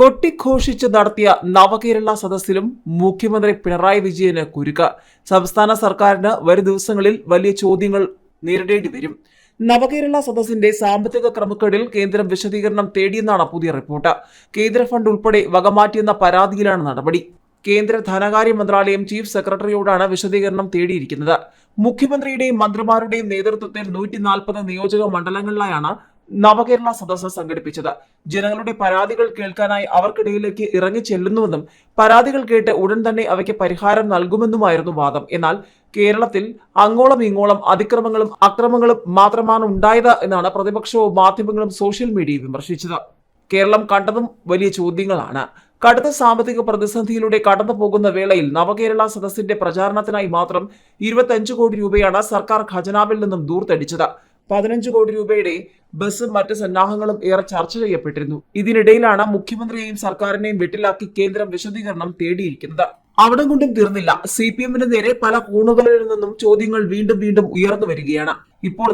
കൊട്ടിഘോഷിച്ച് നടത്തിയ നവകേരള സദസ്സിലും മുഖ്യമന്ത്രി പിണറായി വിജയന് കുരുക്ക്. സംസ്ഥാന സർക്കാരിന് വരും ദിവസങ്ങളിൽ വലിയ ചോദ്യങ്ങൾ നേരിടേണ്ടി വരും. നവകേരള സദസ്സിന്റെ സാമ്പത്തിക ക്രമക്കേടിൽ കേന്ദ്രം വിശദീകരണം തേടിയെന്നാണ് പുതിയ റിപ്പോർട്ട്. കേന്ദ്ര ഫണ്ട് ഉൾപ്പെടെ വകമാറ്റിയെന്ന പരാതിയിലാണ് നടപടി. കേന്ദ്ര ധനകാര്യ മന്ത്രാലയം ചീഫ് സെക്രട്ടറിയോടാണ് വിശദീകരണം തേടിയിരിക്കുന്നത്. മുഖ്യമന്ത്രിയുടെയും മന്ത്രിമാരുടെയും നേതൃത്വത്തിൽ 140 നിയോജക മണ്ഡലങ്ങളിലായാണ് നവകേരള സദസ്സ് സംഘടിപ്പിച്ചത്. ജനങ്ങളുടെ പരാതികൾ കേൾക്കാനായി അവർക്കിടയിലേക്ക് ഇറങ്ങിച്ചെല്ലുന്നുവെന്നും പരാതികൾ കേട്ട് ഉടൻ തന്നെ അവയ്ക്ക് പരിഹാരം നൽകുമെന്നുമായിരുന്നു വാദം. എന്നാൽ കേരളത്തിൽ അങ്ങോളം ഇങ്ങോളം അതിക്രമങ്ങളും അക്രമങ്ങളും മാത്രമാണ് ഉണ്ടായത് എന്നാണ് പ്രതിപക്ഷവും മാധ്യമങ്ങളും സോഷ്യൽ മീഡിയയും വിമർശിച്ചത്. കേരളം കണ്ടതും വലിയ ചോദ്യങ്ങളാണ്. കടുത്ത സാമ്പത്തിക പ്രതിസന്ധിയിലൂടെ കടന്നു പോകുന്ന വേളയിൽ നവകേരള സദസ്സിന്റെ പ്രചാരണത്തിനായി മാത്രം 25 കോടി രൂപയാണ് സർക്കാർ ഖജനാവിൽ നിന്നും ദൂർത്തടിച്ചത്. 15 കോടി രൂപയുടെ ബസും മറ്റ് സന്നാഹങ്ങളും ഏറെ ചർച്ച ചെയ്യപ്പെട്ടിരുന്നു. ഇതിനിടയിലാണ് മുഖ്യമന്ത്രിയെയും സർക്കാരിനെയും വെട്ടിലാക്കി കേന്ദ്രം വിശദീകരണം തേടിയിരിക്കുന്നത്. അവിടം കൊണ്ടും തീർന്നില്ല. CPM-ന് നേരെ പല കോണുകളിൽ നിന്നും ചോദ്യങ്ങൾ വീണ്ടും ഉയർന്നു വരികയാണ്. ഇപ്പോൾ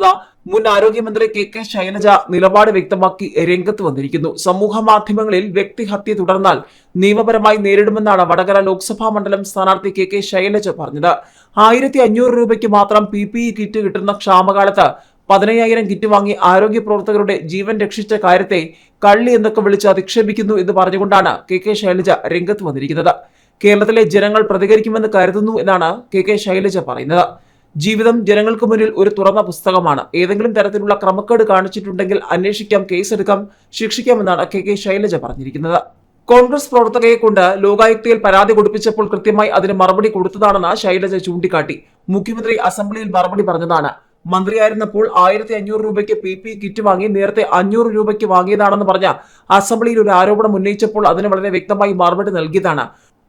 മുൻ ആരോഗ്യമന്ത്രി KK ശൈലജ നിലപാട് വ്യക്തമാക്കി രംഗത്ത് വന്നിരിക്കുന്നു. സമൂഹ മാധ്യമങ്ങളിൽ വ്യക്തിഹത്യ തുടർന്നാൽ നിയമപരമായി നേരിടുമെന്നാണ് വടകര ലോക്സഭാ മണ്ഡലം സ്ഥാനാർത്ഥി KK ശൈലജ പറഞ്ഞത്. 1500 രൂപയ്ക്ക് മാത്രം PPE കിറ്റ് കിട്ടുന്ന ക്ഷാമകാലത്ത് 15,000 കിറ്റ് വാങ്ങി ആരോഗ്യ പ്രവർത്തകരുടെ ജീവൻ രക്ഷിച്ച കാര്യത്തെ കള്ളി എന്നൊക്കെ വിളിച്ച് അധിക്ഷേപിക്കുന്നു എന്ന് പറഞ്ഞുകൊണ്ടാണ് KK ശൈലജ രംഗത്ത് വന്നിരിക്കുന്നത്. കേരളത്തിലെ ജനങ്ങൾ പ്രതികരിക്കുമെന്ന് കരുതുന്നു എന്നാണ് KK ശൈലജ പറയുന്നത്. ജീവിതം ജനങ്ങൾക്ക് മുന്നിൽ ഒരു തുറന്ന പുസ്തകമാണ്. ഏതെങ്കിലും തരത്തിലുള്ള ക്രമക്കേട് കാണിച്ചിട്ടുണ്ടെങ്കിൽ അന്വേഷിക്കാം, കേസെടുക്കാം, ശിക്ഷിക്കാമെന്നാണ് KK ശൈലജ പറഞ്ഞിരിക്കുന്നത്. കോൺഗ്രസ് പ്രവർത്തകയെ കൊണ്ട് ലോകായുക്തയിൽ പരാതി കൊടുപ്പിച്ചപ്പോൾ കൃത്യമായി അതിന് മറുപടി കൊടുത്തതാണെന്ന് ശൈലജ ചൂണ്ടിക്കാട്ടി. മുഖ്യമന്ത്രി അസംബ്ലിയിൽ മറുപടി പറഞ്ഞതാണ്. മന്ത്രിയായിരുന്നപ്പോൾ 1500 രൂപയ്ക്ക് PPE കിറ്റ് വാങ്ങി നേരത്തെ 500 രൂപയ്ക്ക് വാങ്ങിയതാണെന്ന് പറഞ്ഞ അസംബ്ലിയിൽ ഒരു ആരോപണം ഉന്നയിച്ചപ്പോൾ അതിന് വളരെ വ്യക്തമായി മറുപടി നൽകിയതാണ്.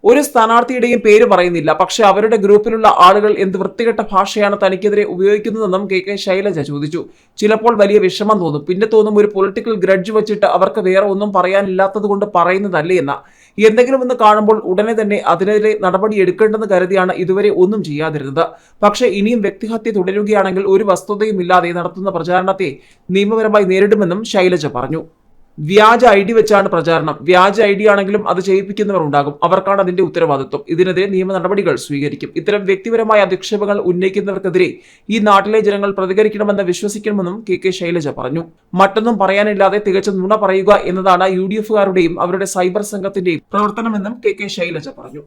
ഒരു സ്ഥാനാർത്ഥിയുടെയും പേര് പറയുന്നില്ല, പക്ഷെ അവരുടെ ഗ്രൂപ്പിലുള്ള ആളുകൾ എന്ത് വൃത്തികെട്ട ഭാഷയാണ് തനിക്കെതിരെ ഉപയോഗിക്കുന്നതെന്നും KK ശൈലജ ചോദിച്ചു. ചിലപ്പോൾ വലിയ വിഷമം തോന്നും, പിന്നെ തോന്നും ഒരു പൊളിറ്റിക്കൽ ഗ്രഡ്ജ് വെച്ചിട്ട് അവർക്ക് വേറെ ഒന്നും പറയാനില്ലാത്തത് കൊണ്ട് പറയുന്നതല്ലേ എന്ന. എന്തെങ്കിലും ഒന്ന് കാണുമ്പോൾ ഉടനെ തന്നെ അതിനെതിരെ നടപടി എടുക്കേണ്ടെന്ന് കരുതിയാണ് ഇതുവരെ ഒന്നും ചെയ്യാതിരുന്നത്. പക്ഷെ ഇനിയും വ്യക്തിഹത്യ തുടരുകയാണെങ്കിൽ ഒരു വസ്തുതയും ഇല്ലാതെ നടത്തുന്ന പ്രചാരണത്തെ നിയമപരമായി നേരിടുമെന്നും ശൈലജ പറഞ്ഞു. വ്യാജ ID വെച്ചാണ് പ്രചാരണം. വ്യാജ ID ആണെങ്കിലും അത് ചെയ്യിപ്പിക്കുന്നവർ ഉണ്ടാകും. അവർക്കാണ് അതിന്റെ ഉത്തരവാദിത്വം. ഇതിനെതിരെ നിയമ നടപടികൾ സ്വീകരിക്കും. ഇത്തരം വ്യക്തിപരമായ അധിക്ഷേപങ്ങൾ ഉന്നയിക്കുന്നവർക്കെതിരെ ഈ നാട്ടിലെ ജനങ്ങൾ പ്രതികരിക്കണമെന്ന് വിശ്വസിക്കണമെന്നും KK ശൈലജ പറഞ്ഞു. മറ്റൊന്നും പറയാനില്ലാതെ തികച്ചും നുണ പറയുക എന്നതാണ് UDF-കാരുടെയും അവരുടെ സൈബർ സംഘത്തിന്റെയും പ്രവർത്തനമെന്നും KK ശൈലജ പറഞ്ഞു.